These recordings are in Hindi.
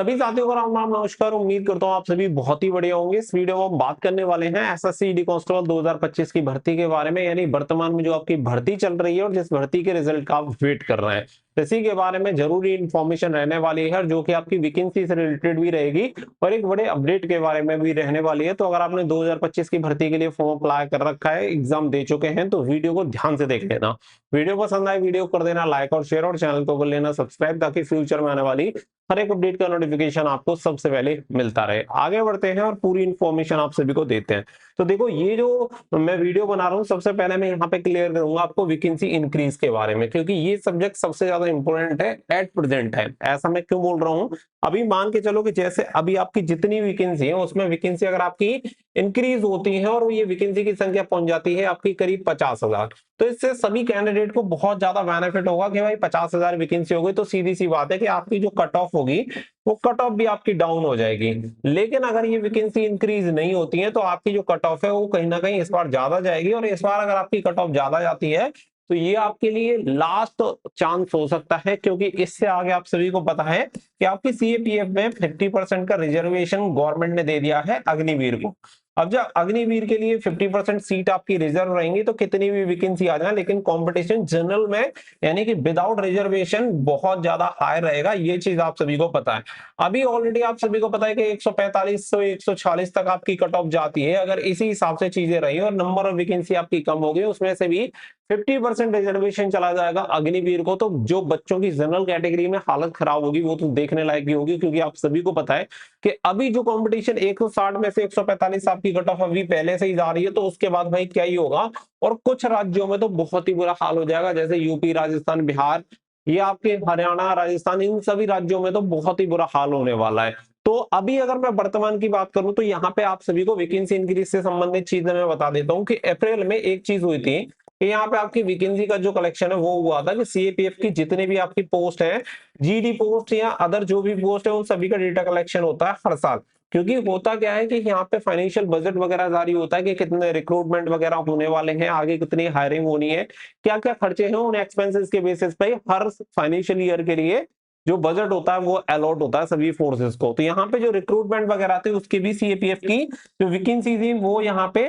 सभी साथियों को राम राम नमस्कार। उम्मीद करता हूँ आप सभी बहुत ही बढ़िया होंगे। इस वीडियो में हम बात करने वाले हैं एसएससी डी कांस्टेबल 2025 की भर्ती के बारे में, यानी वर्तमान में जो आपकी भर्ती चल रही है और जिस भर्ती के रिजल्ट का आप वेट कर रहे हैं, इसी के बारे में जरूरी इंफॉर्मेशन रहने वाली है, जो कि आपकी वैकेंसी से रिलेटेड भी रहेगी और एक बड़े अपडेट के बारे में भी रहने वाली है। तो अगर आपने 2025 की भर्ती के लिए फॉर्म अप्लाई कर रखा है, एग्जाम दे चुके हैं, तो वीडियो को ध्यान से देख लेना। वीडियो पसंद आए वीडियो कर देना लाइक और शेयर, और चैनल को कर लेना सब्सक्राइब, ताकि फ्यूचर में आने वाली हर एक अपडेट का नोटिफिकेशन आपको सबसे पहले मिलता रहे। आगे बढ़ते हैं और पूरी इंफॉर्मेशन आप सभी को देते हैं। तो देखो, ये जो मैं वीडियो बना रहा हूँ, सबसे पहले मैं यहाँ पे क्लियर करूंगा आपको वैकेंसी इंक्रीज के बारे में, क्योंकि ये सब्जेक्ट सबसे ज्यादा इंपॉर्टेंट है एट प्रेजेंट टाइम। ऐसा मैं क्यों बोल रहा हूँ, अभी मान के चलो कि जैसे अभी आपकी जितनी वैकेंसी है, उसमें वैकेंसी अगर आपकी इंक्रीज होती है और ये वैकेंसी की संख्या पहुंच जाती है आपकी करीब 50,000, तो इससे सभी कैंडिडेट को बहुत ज्यादा बेनिफिट होगा कि भाई 50,000 वैकेंसी हो गई तो सीधी सी बात है कि आपकी जो कट ऑफ होगी वो कट ऑफ भी आपकी डाउन हो जाएगी। लेकिन अगर ये वैकेंसी इंक्रीज नहीं होती है तो आपकी जो कट ऑफ है वो कहीं ना कहीं इस बार ज्यादा जाएगी, और इस बार अगर आपकी कट ऑफ ज्यादा जाती है तो ये आपके लिए लास्ट चांस हो सकता है, क्योंकि इससे आगे आप सभी को पता है कि आपकी सीएपीएफ में 50% का रिजर्वेशन गवर्नमेंट ने दे दिया है अग्निवीर को। अब जब अग्निवीर के लिए 50% सीट आपकी रिजर्व रहेंगी तो कितनी भी वैकेंसी आ जाए, लेकिन कंपटीशन जनरल में यानी कि विदाउट रिजर्वेशन बहुत ज्यादा हाई रहेगा, ये चीज आप सभी को पता है। अभी ऑलरेडी आप सभी को पता है कि 145 से 146 तक आपकी कट ऑफ जाती है। अगर इसी हिसाब से चीजें रही और नंबर ऑफ वैकेंसी आपकी कम होगी, उसमें से भी 50% रिजर्वेशन चला जाएगा अग्निवीर को, तो जो बच्चों की जनरल कैटेगरी में हालत खराब होगी वो तो देखने लायक भी होगी। क्योंकि आप सभी को पता है कि अभी जो कंपटीशन 160 में से 145 आपकी कट ऑफ अभी पहले से ही जा रही है, तो उसके बाद भाई क्या ही होगा। और कुछ राज्यों में तो बहुत ही बुरा हाल हो जाएगा, जैसे यूपी, राजस्थान, बिहार, ये आपके हरियाणा, राजस्थान, इन सभी राज्यों में तो बहुत ही बुरा हाल होने वाला है। तो अभी अगर मैं वर्तमान की बात करूं तो यहाँ पे आप सभी को वैकेंसी इंक्रीज से संबंधित चीजें मैं बता देता हूँ कि अप्रैल में एक चीज हुई थी कि यहाँ पे आपकी वैकेंसी का जो कलेक्शन है वो हुआ था कि सीएपीएफ की जितने भी आपकी पोस्ट है, जीडी पोस्ट या अदर जो भी पोस्ट है, उन सभी का डेटा कलेक्शन होता है हर साल। क्योंकि होता क्या है कि यहाँ पे फाइनेंशियल बजट वगैरह जारी होता है कि कितने रिक्रूटमेंट वगैरह होने वाले हैं, आगे कितनी हायरिंग होनी है, क्या क्या खर्चे हैं, उन एक्सपेंसेस के बेसिस पे हर फाइनेंशियल ईयर के लिए जो बजट होता है वो अलॉट होता है सभी फोर्सेस को। तो यहाँ पे जो रिक्रूटमेंट वगैरह थे उसके भी सीएपीएफ की जो वैकेंसी थी वो यहाँ पे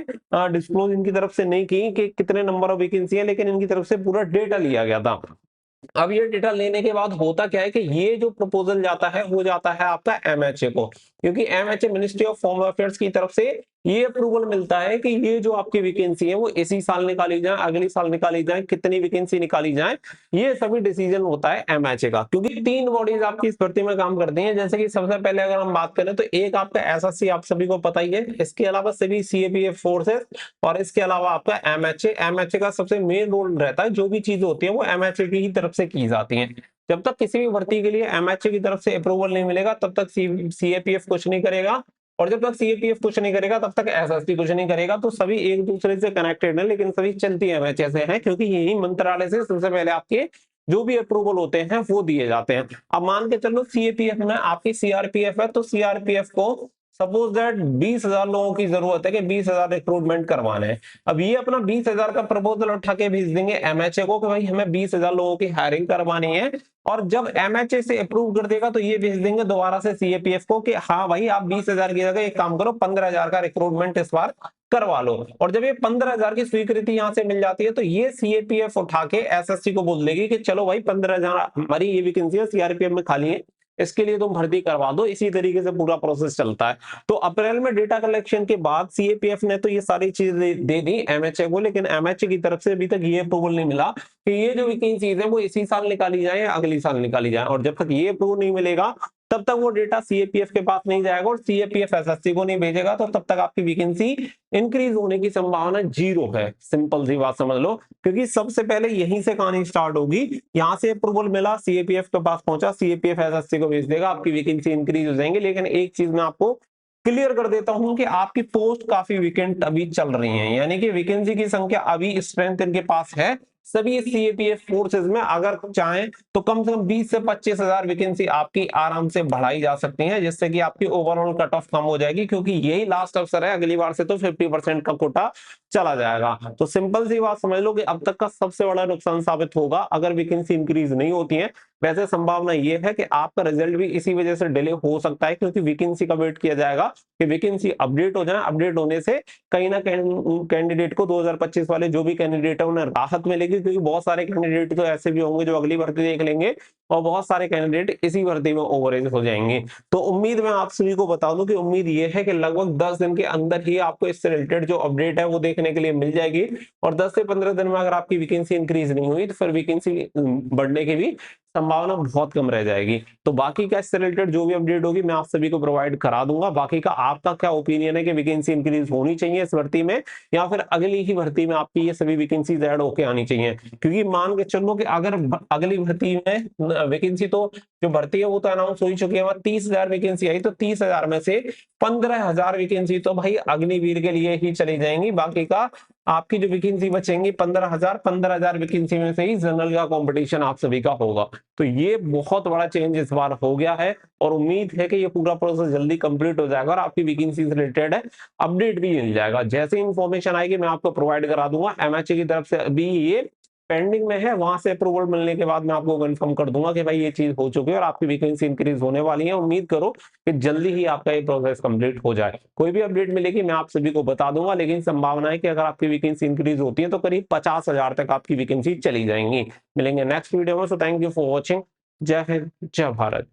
डिस्क्लोज इनकी तरफ से नहीं की कि कितने नंबर ऑफ वैकेंसी है, लेकिन इनकी तरफ से पूरा डेटा लिया गया था। अब ये डेटा लेने के बाद होता क्या है कि ये जो प्रपोजल जाता है वो जाता है आपका एमएचए को, क्योंकि MHA ministry of home affairs की तरफ से ये अप्रूवल मिलता है कि ये जो आपकी वैकेंसी है वो इसी साल निकाली जाए, अगले साल निकाली जाए, कितनी वैकेंसी निकाली जाए, ये सभी डिसीजन होता है एमएचए का। क्योंकि तीन बॉडीज आपकी इस भर्ती में काम करती हैं। जैसे कि सबसे पहले अगर हम बात करें तो एक आपका एसएससी, आप सभी को पता ही है, इसके अलावा सभी सीएपीएफ फोर्सेस, और इसके अलावा आपका एमएचए। एमएचए का सबसे मेन रोल रहता है, जो भी चीजें होती है वो एमएचए की ही तरफ से की जाती है। जब तक किसी भी भर्ती के लिए एमएचए की तरफ से अप्रूवल नहीं मिलेगा तब तक सीएपीएफ कुछ नहीं करेगा, और जब तक सीएपीएफ कुछ नहीं करेगा तब तक एसएससी कुछ नहीं करेगा। तो सभी एक दूसरे से कनेक्टेड है, लेकिन सभी चलती एमएचए से हैं, क्योंकि यही मंत्रालय से सबसे पहले आपके जो भी अप्रूवल होते हैं वो दिए जाते हैं। अब मान के चलो सीएपीएफ में आपकी सीआरपीएफ है, तो सीआरपीएफ को सपोज दैट 20,000 लोगों की जरूरत है कि 20,000 रिक्रूटमेंट करवाने हैं। अब ये अपना 20,000 का प्रपोजल उठा के भेज देंगे एमएचए को कि भाई हमें 20,000 लोगों की हायरिंग करवानी है, और जब एमएचए से अप्रूव कर देगा तो ये भेज देंगे दोबारा से सीएपीएफ को कि हाँ भाई आप 20,000 की जगह एक काम करो, 15,000 का रिक्रूटमेंट इस बार करवा लो। और जब ये 15,000 की स्वीकृति यहां से मिल जाती है तो ये सीएपीएफ उठा के एसएससी को बोल देगी कि चलो भाई 15,000 हमारी ये वैकेंसी सीआरपीएफ में खाली है, इसके लिए तुम भर्ती करवा दो। इसी तरीके से पूरा प्रोसेस चलता है। तो अप्रैल में डेटा कलेक्शन के बाद सीएपीएफ ने तो ये सारी चीजें दे दी एमएचए को, लेकिन एमएचए की तरफ से अभी तक ये अप्रूवल नहीं मिला कि ये जो वैकेंसीज है वो इसी साल निकाली जाए या अगली साल निकाली जाए। और जब तक ये अप्रूव नहीं मिलेगा तब तक वो डेटा सीएपीएफ के पास नहीं जाएगा और सीएपीएफ एसएससी को नहीं भेजेगा, तो तब तक आपकी वैकेंसी इंक्रीज होने की संभावना जीरो है। सिंपल सी बात समझ लो, क्योंकि सबसे पहले यहीं से कहानी स्टार्ट होगी। यहां से अप्रूवल मिला, सीएपीएफ के पास पहुंचा, सीएपीएफ एसएससी को भेज देगा, आपकी वैकेंसी इंक्रीज हो जाएंगे। लेकिन एक चीज मैं आपको क्लियर कर देता हूं कि आपकी पोस्ट काफी वैकेंट अभी चल रही है, यानी कि वैकेंसी की संख्या अभी स्ट्रेंथ इनके पास है, सभी सीएपीएफ फोर्सेज में अगर चाहें तो कम से कम 20 से 25,000 वैकेंसी आपकी आराम से बढ़ाई जा सकती है, जिससे कि आपकी ओवरऑल कट ऑफ कम हो जाएगी, क्योंकि यही लास्ट अवसर है, अगली बार से तो 50% का कोटा चला जाएगा। तो सिंपल सी बात समझ लो कि अब तक का सबसे बड़ा नुकसान साबित होगा अगर वैकेंसी इंक्रीज नहीं होती है। वैसे संभावना ये है कि आपका रिजल्ट भी इसी वजह से डिले हो सकता है, क्योंकि वैकेंसी का वेट किया जाएगा कि वैकेंसी अपडेट हो जाए। अपडेट होने से कहीं ना कहीं कैंडिडेट को 2025 वाले जो भी कैंडिडेट है उन्हें राहत मिलेगी, क्योंकि बहुत सारे कैंडिडेट तो ऐसे भी होंगे जो अगली भर्ती देख लेंगे और बहुत सारे कैंडिडेट इसी भर्ती में ओवरेज हो जाएंगे। तो उम्मीद मैं आप सभी को बता दूं कि उम्मीद ये है कि लगभग 10 दिन के अंदर ही आपको इससे रिलेटेड जो अपडेट है वो देखने के लिए मिल जाएगी। और 10 से 15 दिन में अगर आपकी वैकेंसी इंक्रीज नहीं हुई तो फिर वैकेंसी बढ़ने की भी संभावना बहुत कम रह जाएगी। तो बाकी का इससे रिलेटेड जो भी अपडेट होगी मैं आप सभी को प्रोवाइड करा दूंगा। बाकी का आपका क्या ओपिनियन है कि वैकेंसी इंक्रीज होनी चाहिए इस भर्ती में, या फिर अगली ही भर्ती में आपकी ये सभी वैकेंसीज ऐड होके आनी चाहिए? क्योंकि मान के चलो कि अगर अगली भर्ती में वैकेंसी तो जो भर्ती है वो तो अनाउंस हो ही चुकी है, 30,000 वैकेंसी आई तो 30,000 में से 15,000 वैकेंसी तो भाई अग्निवीर के लिए ही चली जाएंगी। बाकी का आपकी जो वैकेंसी बचेंगी 15,000 वैकेंसी में से ही जनरल का कंपटीशन आप सभी का होगा। तो ये बहुत बड़ा चेंज इस बार हो गया है और उम्मीद है कि ये पूरा प्रोसेस जल्दी कंप्लीट हो जाएगा और आपकी वैकेंसी से रिलेटेड है अपडेट भी मिल जाएगा। जैसे इंफॉर्मेशन आएगी मैं आपको प्रोवाइड करा दूंगा। एमएचए की तरफ से अभी ये पेंडिंग में है, वहां से अप्रूवल मिलने के बाद मैं आपको कंफर्म कर दूंगा कि भाई ये चीज हो चुकी है और आपकी वैकेंसी इंक्रीज होने वाली है। उम्मीद करो कि जल्दी ही आपका ये प्रोसेस कंप्लीट हो जाए। कोई भी अपडेट मिलेगी मैं आप सभी को बता दूंगा, लेकिन संभावना है कि अगर आपकी वैकेंसी इंक्रीज होती है तो करीब 50,000 तक आपकी वैकेंसी चली जाएंगी। मिलेंगे नेक्स्ट वीडियो में। So thank you for watching. जय हिंद, जय भारत।